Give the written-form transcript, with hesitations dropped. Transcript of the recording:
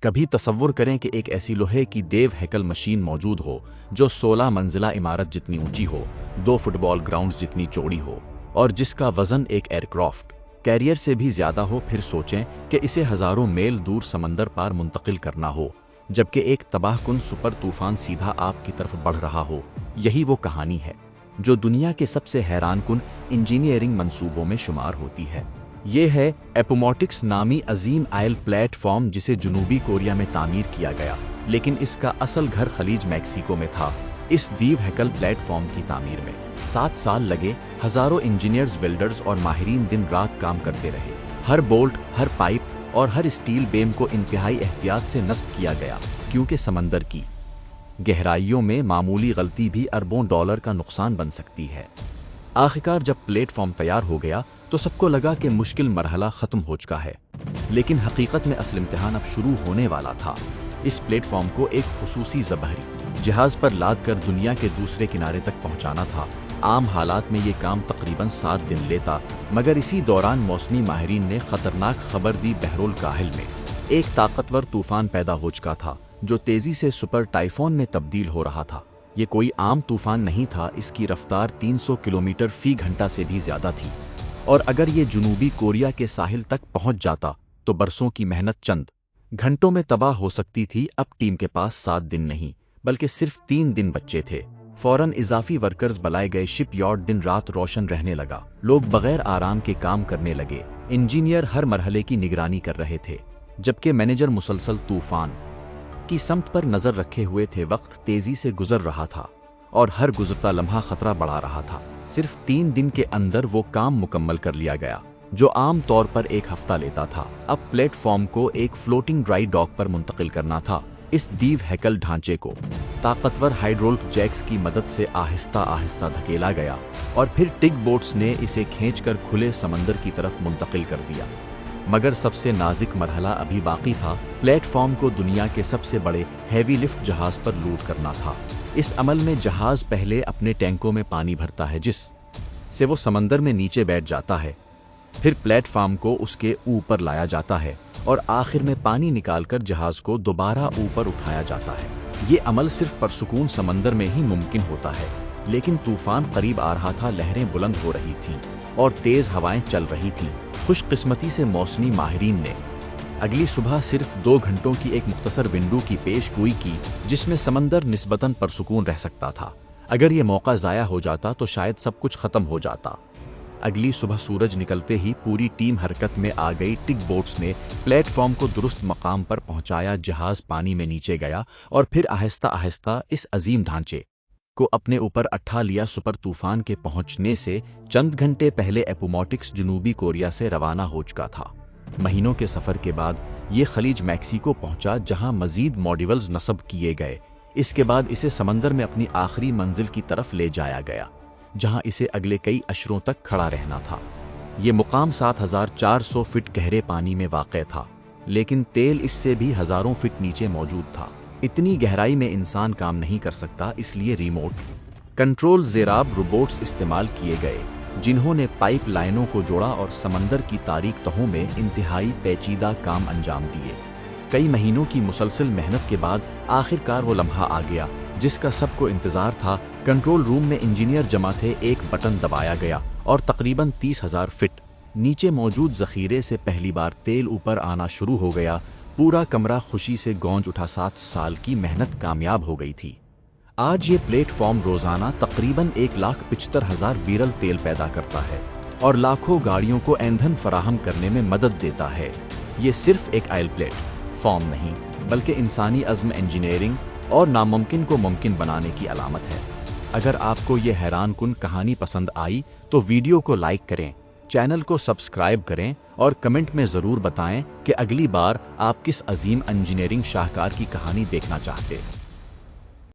کبھی تصور کریں کہ ایک ایسی لوہے کی دیو ہیکل مشین موجود ہو جو 16 منزلہ عمارت جتنی اونچی ہو، 2 فٹ بال گراؤنڈز جتنی چوڑی ہو، اور جس کا وزن ایک ایئر کرافٹ کیریئر سے بھی زیادہ ہو۔ پھر سوچیں کہ اسے ہزاروں میل دور سمندر پار منتقل کرنا ہو، جبکہ ایک تباہ کن سپر طوفان سیدھا آپ کی طرف بڑھ رہا ہو۔ یہی وہ کہانی ہے جو دنیا کے سب سے حیران کن انجینئرنگ منصوبوں میں شمار ہوتی ہے۔ یہ ہے اپوماٹکس نامی عظیم آئل پلیٹ فارم، جسے جنوبی کوریا میں تعمیر کیا گیا، لیکن اس کا اصل گھر خلیج میکسیکو میں تھا۔ اس دیو ہیکل پلیٹ فارم کی تعمیر میں 7 سال لگے۔ ہزاروں انجینئرز، ویلڈرز اور ماہرین دن رات کام کرتے رہے۔ ہر بولٹ، ہر پائپ اور ہر اسٹیل بیم کو انتہائی احتیاط سے نصب کیا گیا، کیونکہ سمندر کی گہرائیوں میں معمولی غلطی بھی اربوں ڈالر کا نقصان بن سکتی ہے۔ آخرکار جب پلیٹ فارم تیار ہو گیا تو سب کو لگا کہ مشکل مرحلہ ختم ہو چکا ہے، لیکن حقیقت میں اصل امتحان اب شروع ہونے والا تھا۔ اس پلیٹ فارم کو ایک خصوصی ذبحری جہاز پر لاد کر دنیا کے دوسرے کنارے تک پہنچانا تھا۔ عام حالات میں یہ کام تقریباً 7 دن لیتا، مگر اسی دوران موسمی ماہرین نے خطرناک خبر دی۔ بحر الکاہل میں ایک طاقتور طوفان پیدا ہو چکا تھا جو تیزی سے سپر ٹائفون میں تبدیل ہو رہا تھا۔ یہ کوئی عام طوفان نہیں تھا، اس کی رفتار 300 کلومیٹر فی گھنٹہ سے بھی زیادہ تھی، اور اگر یہ جنوبی کوریا کے ساحل تک پہنچ جاتا تو برسوں کی محنت چند گھنٹوں میں تباہ ہو سکتی تھی۔ اب ٹیم کے پاس 7 دن نہیں بلکہ صرف 3 دن بچے تھے۔ فوراً اضافی ورکرز بلائے گئے۔ شپ یارڈ دن رات روشن رہنے لگا، لوگ بغیر آرام کے کام کرنے لگے۔ انجینئر ہر مرحلے کی نگرانی کر رہے تھے، جبکہ مینیجر مسلسل طوفان کی سمت پر نظر رکھے ہوئے تھے۔ وقت تیزی سے گزر رہا تھا اور ہر گزرتا لمحہ خطرہ بڑھا رہا تھا۔ صرف 3 دن کے اندر وہ کام مکمل کر لیا گیا جو عام طور پر 1 ہفتہ لیتا تھا۔ اب پلیٹ فارم کو ایک فلوٹنگ ڈرائی ڈاک پر منتقل کرنا تھا۔ اس دیو ہیکل ڈھانچے کو طاقتور ہائیڈرولک جیکس کی مدد سے آہستہ آہستہ دھکیلا گیا، اور پھر ٹگ بوٹس نے اسے کھینچ کر کھلے سمندر کی طرف منتقل کر دیا۔ مگر سب سے نازک مرحلہ ابھی باقی تھا۔ پلیٹ فارم کو دنیا کے سب سے بڑے ہیوی لفٹ جہاز پر لوڈ کرنا تھا۔ اس عمل میں جہاز پہلے اپنے ٹینکوں میں پانی بھرتا ہے، جس سے وہ سمندر میں نیچے بیٹھ جاتا ہے۔ پھر پلیٹ فارم کو اس کے اوپر لایا جاتا ہے، اور آخر میں پانی نکال کر جہاز کو دوبارہ اوپر اٹھایا جاتا ہے۔ یہ عمل صرف پرسکون سمندر میں ہی ممکن ہوتا ہے، لیکن طوفان قریب آ رہا تھا۔ لہریں بلند ہو رہی تھیں اور تیز ہوائیں چل رہی تھیں۔ خوش قسمتی سے موسمی ماہرین نے اگلی صبح صرف 2 گھنٹوں کی ایک مختصر ونڈو کی پیش گوئی کی، جس میں سمندر نسبتاً پرسکون رہ سکتا تھا۔ اگر یہ موقع ضائع ہو جاتا تو شاید سب کچھ ختم ہو جاتا۔ اگلی صبح سورج نکلتے ہی پوری ٹیم حرکت میں آ گئی۔ ٹگ بوٹس نے پلیٹ فارم کو درست مقام پر پہنچایا، جہاز پانی میں نیچے گیا، اور پھر آہستہ آہستہ اس عظیم ڈھانچے کو اپنے اوپر اٹھا لیا۔ سپر طوفان کے پہنچنے سے چند گھنٹے پہلے اپوماٹکس جنوبی کوریا سے روانہ ہو چکا تھا۔ مہینوں کے سفر کے بعد یہ خلیج میکسیکو پہنچا، جہاں مزید ماڈیولز نصب کیے گئے۔ اس کے بعد اسے سمندر میں اپنی آخری منزل کی طرف لے جایا گیا، جہاں اسے اگلے کئی اشروں تک کھڑا رہنا تھا۔ یہ مقام 7400 فٹ گہرے پانی میں واقع تھا، لیکن تیل اس سے بھی ہزاروں فٹ نیچے موجود تھا۔ اتنی گہرائی میں انسان کام نہیں کر سکتا، اس لیے ریموٹ کنٹرول زیراب روبوٹس استعمال کیے گئے، جنہوں نے پائپ لائنوں کو جوڑا اور سمندر کی تاریک تہوں میں انتہائی پیچیدہ کام انجام دیے۔ کئی مہینوں کی مسلسل محنت کے بعد آخرکار وہ لمحہ آ گیا جس کا سب کو انتظار تھا۔ کنٹرول روم میں انجینئر جمع تھے، ایک بٹن دبایا گیا اور تقریباً 30,000 فٹ نیچے موجود ذخیرے سے پہلی بار تیل اوپر آنا شروع ہو گیا۔ پورا کمرہ خوشی سے گونج اٹھا۔ 7 سال کی محنت کامیاب ہو گئی تھی۔ آج یہ پلیٹ فارم روزانہ تقریباً 1,75,000 بیرل تیل پیدا کرتا ہے اور لاکھوں گاڑیوں کو ایندھن فراہم کرنے میں مدد دیتا ہے۔ یہ صرف ایک آئل پلیٹ فارم نہیں، بلکہ انسانی عزم، انجینئرنگ اور ناممکن کو ممکن بنانے کی علامت ہے۔ اگر آپ کو یہ حیران کن کہانی پسند آئی تو ویڈیو کو لائک کریں، چینل کو سبسکرائب کریں اور کمنٹ میں ضرور بتائیں کہ اگلی بار آپ کس عظیم انجینئرنگ شاہکار کی کہانی دیکھنا چاہتے ہیں۔